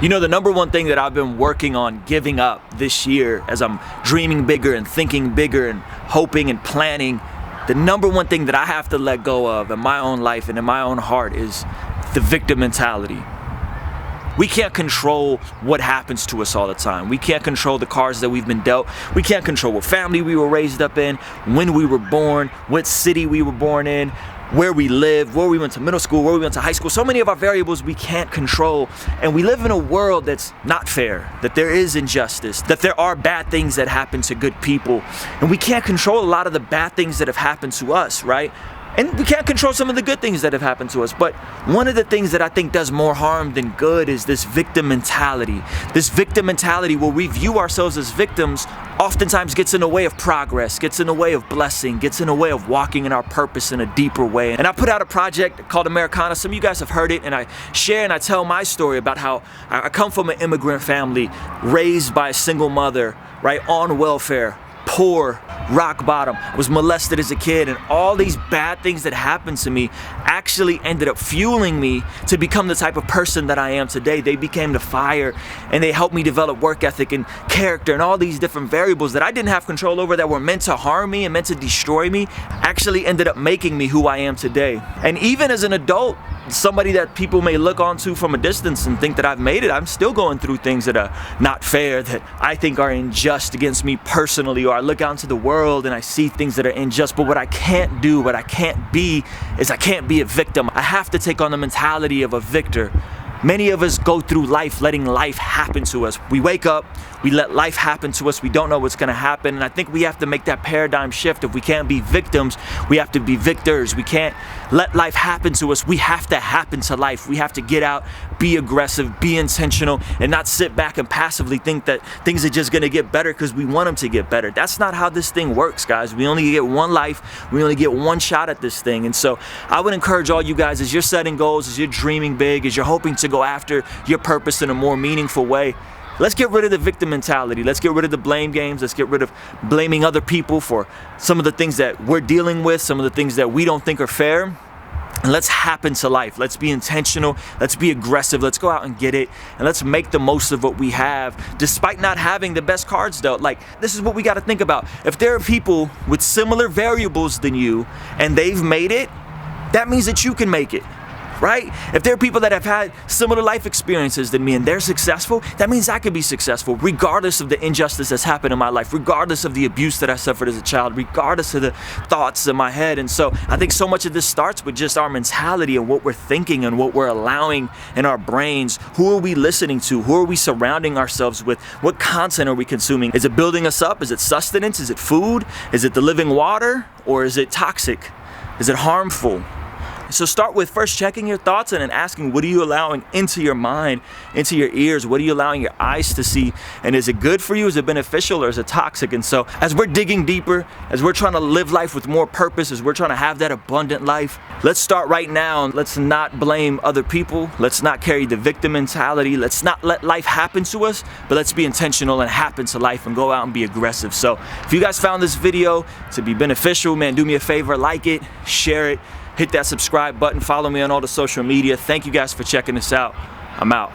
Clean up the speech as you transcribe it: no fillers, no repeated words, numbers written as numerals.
You know, the number one thing that I've been working on giving up this year as I'm dreaming bigger and thinking bigger and hoping and planning, the number one thing that I have to let go of in my own life and in my own heart is the victim mentality. We can't control what happens to us all the time. We can't control the cards that we've been dealt. We can't control what family we were raised up in, when we were born, what city we were born in, where we live, where we went to middle school, where we went to high school. So many of our variables we can't control. And we live in a world that's not fair, that there is injustice, that there are bad things that happen to good people. And we can't control a lot of the bad things that have happened to us, right? And we can't control some of the good things that have happened to us. But one of the things that I think does more harm than good is this victim mentality. This victim mentality where we view ourselves as victims oftentimes gets in the way of progress, gets in the way of blessing, gets in the way of walking in our purpose in a deeper way. And I put out a project called Americana. Some of you guys have heard it, and I share and I tell my story about how I come from an immigrant family raised by a single mother, right, on welfare, poor, rock bottom, was molested as a kid, and all these bad things that happened to me actually ended up fueling me to become the type of person that I am today. They became the fire, and they helped me develop work ethic and character and all these different variables that I didn't have control over, that were meant to harm me and meant to destroy me, actually ended up making me who I am today. And even as an adult, somebody that people may look onto from a distance and think that I've made it, I'm still going through things that are not fair, that I think are unjust against me personally, or I look out into the world and I see things that are unjust. But what I can't do, what I can't be, is I can't be a victim. I have to take on the mentality of a victor. Many of us go through life letting life happen to us. We wake up, we let life happen to us, we don't know what's gonna happen, and I think we have to make that paradigm shift. If we can't be victims, we have to be victors. We can't let life happen to us, we have to happen to life. We have to get out, be aggressive, be intentional, and not sit back and passively think that things are just gonna get better because we want them to get better. That's not how this thing works, guys. We only get one life, we only get one shot at this thing. And so I would encourage all you guys, as you're setting goals, as you're dreaming big, as you're hoping to go after your purpose in a more meaningful way, let's get rid of the victim mentality. Let's get rid of the blame games. Let's get rid of blaming other people for some of the things that we're dealing with, some of the things that we don't think are fair. And let's happen to life. Let's be intentional. Let's be aggressive. Let's go out and get it. And let's make the most of what we have, despite not having the best cards dealt. Like, this is what we got to think about. If there are people with similar variables than you and they've made it, that means that you can make it. Right? If there are people that have had similar life experiences than me and they're successful, that means I can be successful regardless of the injustice that's happened in my life, regardless of the abuse that I suffered as a child, regardless of the thoughts in my head. And so I think so much of this starts with just our mentality and what we're thinking and what we're allowing in our brains. Who are we listening to? Who are we surrounding ourselves with? What content are we consuming? Is it building us up? Is it sustenance? Is it food? Is it the living water? Or is it toxic? Is it harmful? So start with first checking your thoughts and then asking, what are you allowing into your mind, into your ears? What are you allowing your eyes to see? And is it good for you? Is it beneficial, or is it toxic? And so as we're digging deeper, as we're trying to live life with more purpose, as we're trying to have that abundant life, let's start right now. Let's not blame other people. Let's not carry the victim mentality. Let's not let life happen to us, but let's be intentional and happen to life and go out and be aggressive. So if you guys found this video to be beneficial, man, do me a favor, like it, share it, hit that subscribe button, follow me on all the social media. Thank you guys for checking this out. I'm out.